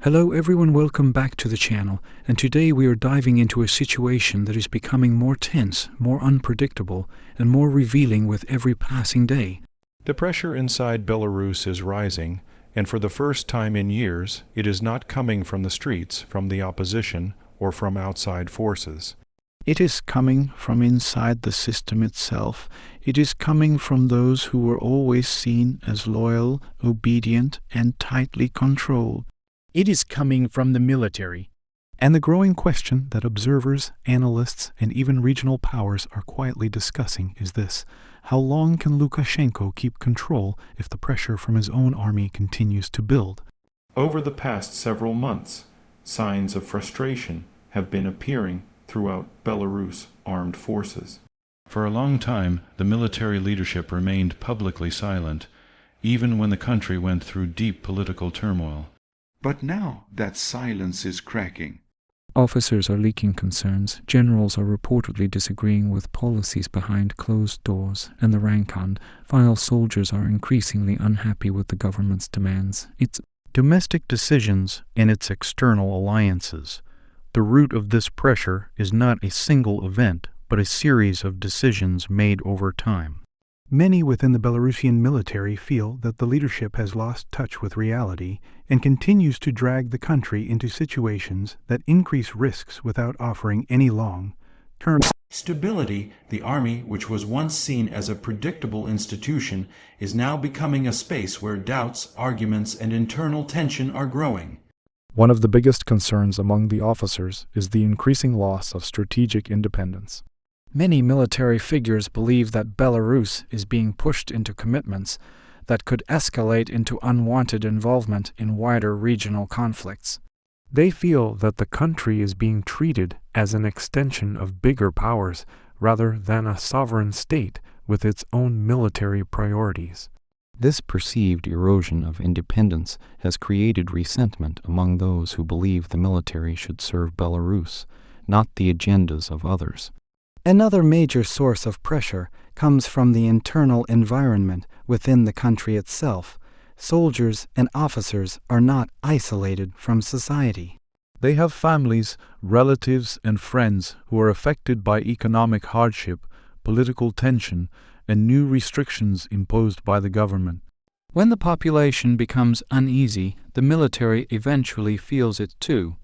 Hello everyone, welcome back to the channel, and today we are diving into a situation that is becoming more tense, more unpredictable, and more revealing with every passing day. The pressure inside Belarus is rising, and for the first time in years, it is not coming from the streets, from the opposition, or from outside forces. It is coming from inside the system itself. It is coming from those who were always seen as loyal, obedient, and tightly controlled. It is coming from the military. And the growing question that observers, analysts, and even regional powers are quietly discussing is this: how long can Lukashenko keep control if the pressure from his own army continues to build? Over the past several months, signs of frustration have been appearing throughout Belarus armed forces. For a long time, the military leadership remained publicly silent, even when the country went through deep political turmoil. But now that silence is cracking. Officers are leaking concerns, generals are reportedly disagreeing with policies behind closed doors, and the rank and file soldiers are increasingly unhappy with the government's demands. Its domestic decisions and its external alliances. The root of this pressure is not a single event, but a series of decisions made over time. Many within the Belarusian military feel that the leadership has lost touch with reality and continues to drag the country into situations that increase risks without offering any long-term stability. The army, which was once seen as a predictable institution, is now becoming a space where doubts, arguments, and internal tension are growing. One of the biggest concerns among the officers is the increasing loss of strategic independence. Many military figures believe that Belarus is being pushed into commitments that could escalate into unwanted involvement in wider regional conflicts. They feel that the country is being treated as an extension of bigger powers rather than a sovereign state with its own military priorities. This perceived erosion of independence has created resentment among those who believe the military should serve Belarus, not the agendas of others. Another major source of pressure comes from the internal environment within the country itself. Soldiers and officers are not isolated from society. They have families, relatives, and friends who are affected by economic hardship, political tension, and new restrictions imposed by the government. When the population becomes uneasy, the military eventually feels it too.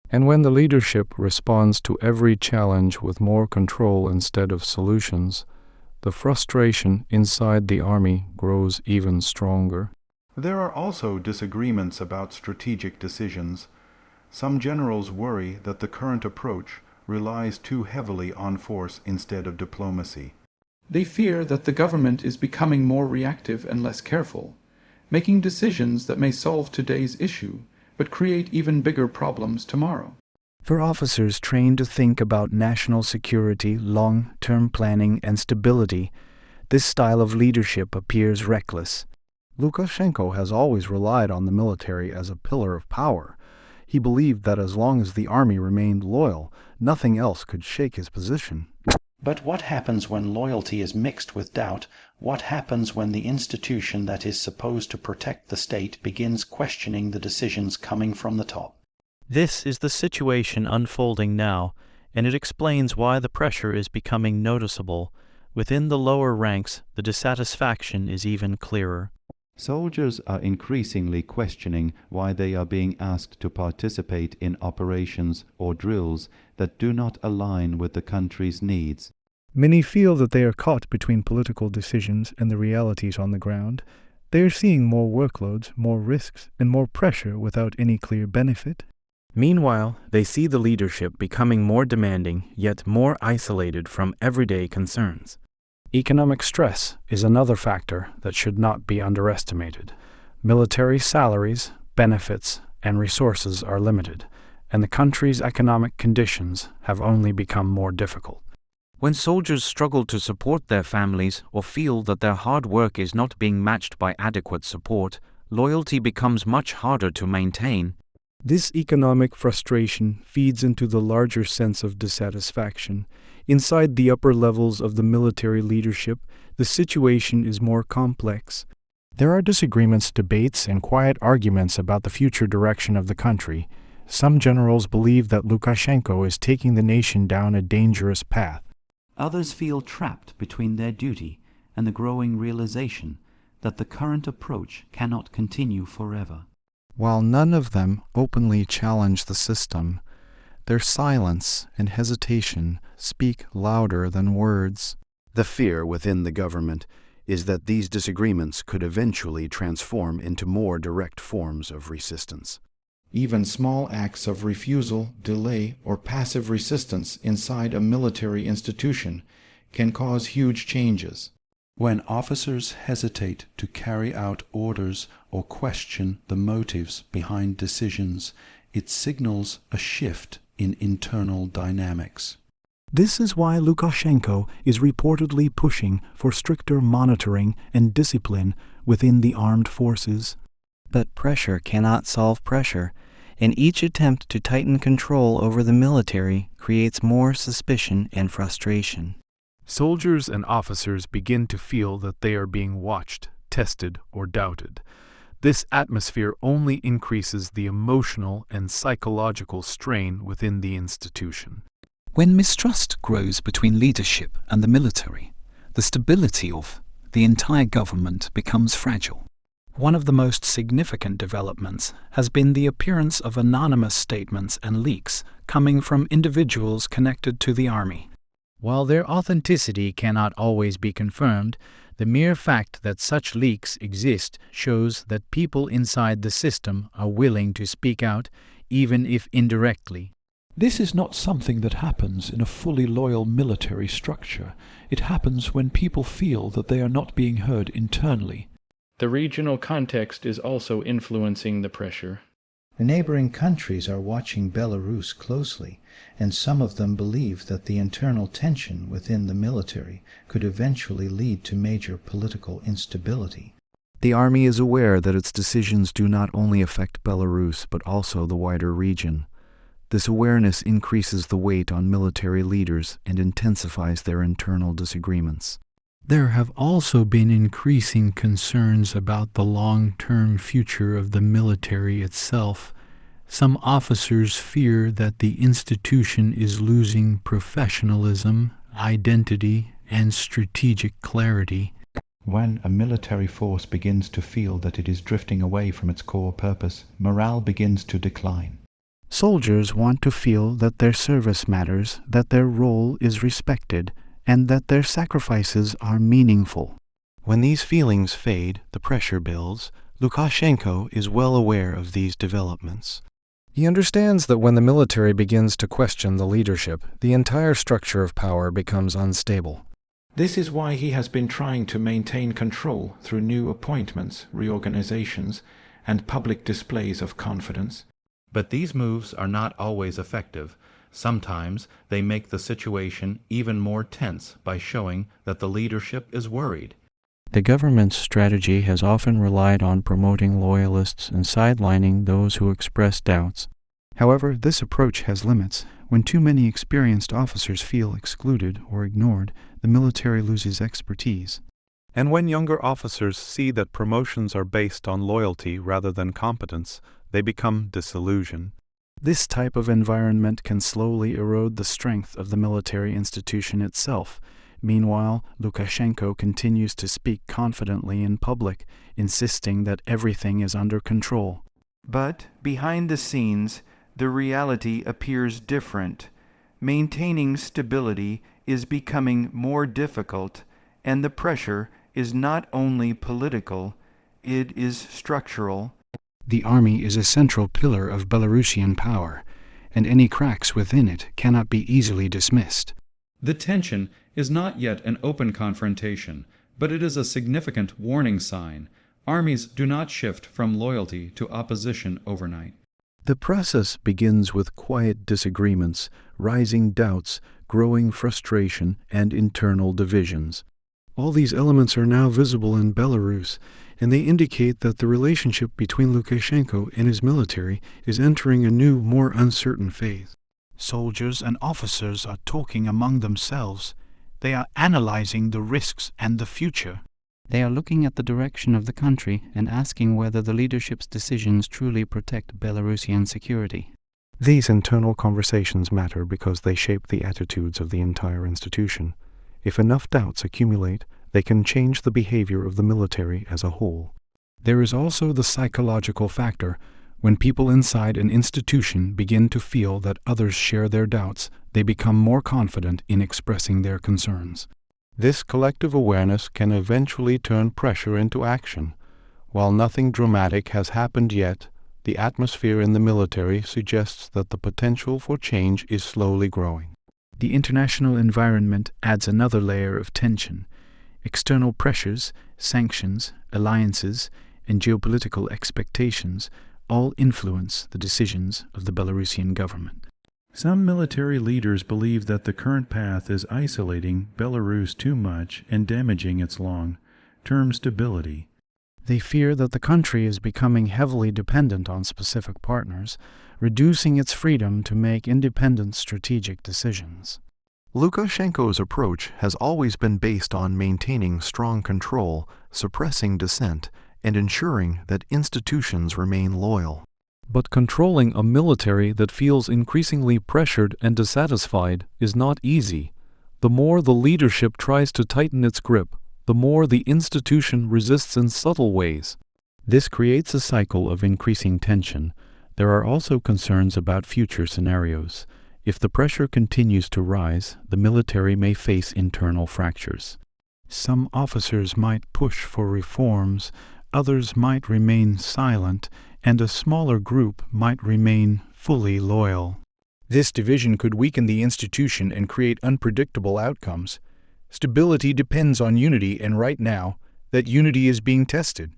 And when the leadership responds to every challenge with more control instead of solutions, the frustration inside the army grows even stronger. There are also disagreements about strategic decisions. Some generals worry that the current approach relies too heavily on force instead of diplomacy. They fear that the government is becoming more reactive and less careful, making decisions that may solve today's issue, but create even bigger problems tomorrow. For officers trained to think about national security, long-term planning, and stability, this style of leadership appears reckless. Lukashenko has always relied on the military as a pillar of power. He believed that as long as the army remained loyal, nothing else could shake his position. But what happens when loyalty is mixed with doubt? What happens when the institution that is supposed to protect the state begins questioning the decisions coming from the top? This is the situation unfolding now, and it explains why the pressure is becoming noticeable. Within the lower ranks, the dissatisfaction is even clearer. Soldiers are increasingly questioning why they are being asked to participate in operations or drills that do not align with the country's needs. Many feel that they are caught between political decisions and the realities on the ground. They are seeing more workloads, more risks, and more pressure without any clear benefit. Meanwhile, they see the leadership becoming more demanding, yet more isolated from everyday concerns. Economic stress is another factor that should not be underestimated. Military salaries, benefits, and resources are limited, and the country's economic conditions have only become more difficult. When soldiers struggle to support their families or feel that their hard work is not being matched by adequate support, loyalty becomes much harder to maintain. This economic frustration feeds into the larger sense of dissatisfaction. Inside the upper levels of the military leadership, the situation is more complex. There are disagreements, debates, and quiet arguments about the future direction of the country. Some generals believe that Lukashenko is taking the nation down a dangerous path. Others feel trapped between their duty and the growing realization that the current approach cannot continue forever. While none of them openly challenge the system, their silence and hesitation speak louder than words. The fear within the government is that these disagreements could eventually transform into more direct forms of resistance. Even small acts of refusal, delay, or passive resistance inside a military institution can cause huge changes. When officers hesitate to carry out orders or question the motives behind decisions, it signals a shift in internal dynamics. This is why Lukashenko is reportedly pushing for stricter monitoring and discipline within the armed forces. But pressure cannot solve pressure, and each attempt to tighten control over the military creates more suspicion and frustration. Soldiers and officers begin to feel that they are being watched, tested, or doubted. This atmosphere only increases the emotional and psychological strain within the institution. When mistrust grows between leadership and the military, the stability of the entire government becomes fragile. One of the most significant developments has been the appearance of anonymous statements and leaks coming from individuals connected to the army. While their authenticity cannot always be confirmed, the mere fact that such leaks exist shows that people inside the system are willing to speak out, even if indirectly. This is not something that happens in a fully loyal military structure. It happens when people feel that they are not being heard internally. The regional context is also influencing the pressure. The neighboring countries are watching Belarus closely, and some of them believe that the internal tension within the military could eventually lead to major political instability. The army is aware that its decisions do not only affect Belarus but also the wider region. This awareness increases the weight on military leaders and intensifies their internal disagreements. There have also been increasing concerns about the long-term future of the military itself. Some officers fear that the institution is losing professionalism, identity, and strategic clarity. When a military force begins to feel that it is drifting away from its core purpose, morale begins to decline. Soldiers want to feel that their service matters, that their role is respected, and that their sacrifices are meaningful. When these feelings fade, the pressure builds. Lukashenko is well aware of these developments. He understands that when the military begins to question the leadership, the entire structure of power becomes unstable. This is why he has been trying to maintain control through new appointments, reorganizations, and public displays of confidence. But these moves are not always effective. Sometimes they make the situation even more tense by showing that the leadership is worried. The government's strategy has often relied on promoting loyalists and sidelining those who express doubts. However, this approach has limits. When too many experienced officers feel excluded or ignored, the military loses expertise. And when younger officers see that promotions are based on loyalty rather than competence, they become disillusioned. This type of environment can slowly erode the strength of the military institution itself. Meanwhile, Lukashenko continues to speak confidently in public, insisting that everything is under control. But behind the scenes, the reality appears different. Maintaining stability is becoming more difficult, and the pressure is not only political, it is structural. The army is a central pillar of Belarusian power, and any cracks within it cannot be easily dismissed. The tension is not yet an open confrontation, but it is a significant warning sign. Armies do not shift from loyalty to opposition overnight. The process begins with quiet disagreements, rising doubts, growing frustration, and internal divisions. All these elements are now visible in Belarus, and they indicate that the relationship between Lukashenko and his military is entering a new, more uncertain phase. Soldiers and officers are talking among themselves. They are analyzing the risks and the future. They are looking at the direction of the country and asking whether the leadership's decisions truly protect Belarusian security. These internal conversations matter because they shape the attitudes of the entire institution. If enough doubts accumulate, they can change the behavior of the military as a whole. There is also the psychological factor. When people inside an institution begin to feel that others share their doubts, they become more confident in expressing their concerns. This collective awareness can eventually turn pressure into action. While nothing dramatic has happened yet, the atmosphere in the military suggests that the potential for change is slowly growing. The international environment adds another layer of tension. External pressures, sanctions, alliances, and geopolitical expectations all influence the decisions of the Belarusian government. Some military leaders believe that the current path is isolating Belarus too much and damaging its long-term stability. They fear that the country is becoming heavily dependent on specific partners, reducing its freedom to make independent strategic decisions. Lukashenko's approach has always been based on maintaining strong control, suppressing dissent, and ensuring that institutions remain loyal. But controlling a military that feels increasingly pressured and dissatisfied is not easy. The more the leadership tries to tighten its grip, the more the institution resists in subtle ways. This creates a cycle of increasing tension. There are also concerns about future scenarios. If the pressure continues to rise, the military may face internal fractures. Some officers might push for reforms, others might remain silent, and a smaller group might remain fully loyal. This division could weaken the institution and create unpredictable outcomes. Stability depends on unity, and right now, that unity is being tested.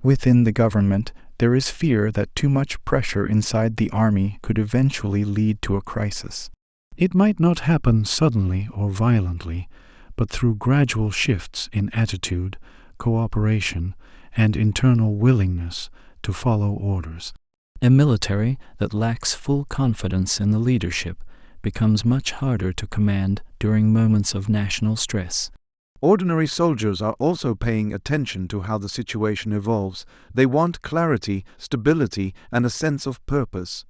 Within the government, there is fear that too much pressure inside the army could eventually lead to a crisis. It might not happen suddenly or violently, but through gradual shifts in attitude, cooperation, and internal willingness to follow orders. A military that lacks full confidence in the leadership becomes much harder to command during moments of national stress. Ordinary soldiers are also paying attention to how the situation evolves. They want clarity, stability, and a sense of purpose.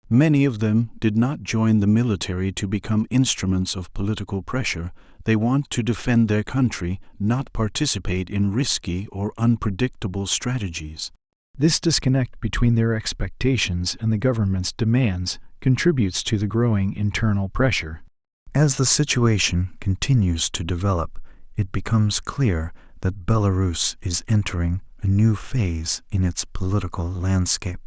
Many of them did not join the military to become instruments of political pressure. They want to defend their country, not participate in risky or unpredictable strategies. This disconnect between their expectations and the government's demands contributes to the growing internal pressure. As the situation continues to develop, it becomes clear that Belarus is entering a new phase in its political landscape.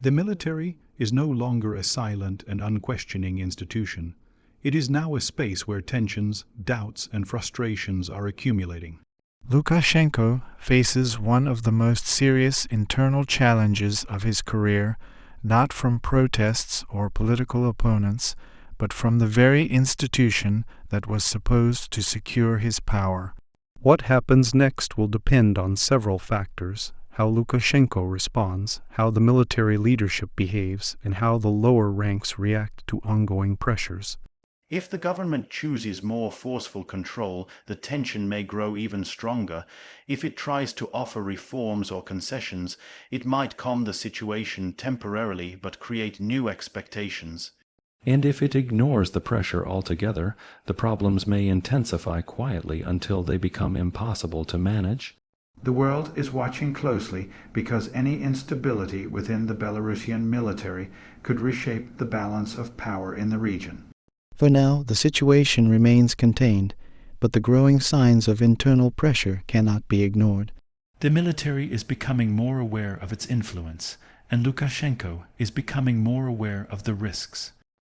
The military is no longer a silent and unquestioning institution. It is now a space where tensions, doubts, and frustrations are accumulating. Lukashenko faces one of the most serious internal challenges of his career, not from protests or political opponents, but from the very institution that was supposed to secure his power. What happens next will depend on several factors: how Lukashenko responds, how the military leadership behaves, and how the lower ranks react to ongoing pressures. If the government chooses more forceful control, the tension may grow even stronger. If it tries to offer reforms or concessions, it might calm the situation temporarily but create new expectations. And if it ignores the pressure altogether, the problems may intensify quietly until they become impossible to manage. The world is watching closely because any instability within the Belarusian military could reshape the balance of power in the region. For now, the situation remains contained, but the growing signs of internal pressure cannot be ignored. The military is becoming more aware of its influence, and Lukashenko is becoming more aware of the risks.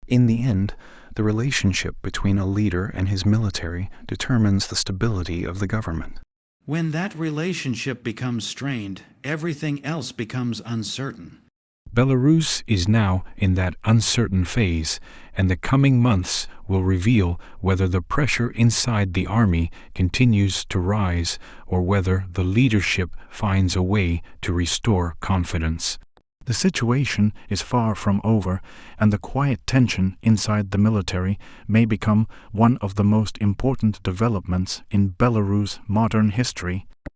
In the end, the relationship between a leader and his military determines the stability of the government. When that relationship becomes strained, everything else becomes uncertain. Belarus is now in that uncertain phase, and the coming months will reveal whether the pressure inside the army continues to rise or whether the leadership finds a way to restore confidence. The situation is far from over, and the quiet tension inside the military may become one of the most important developments in Belarus' modern history.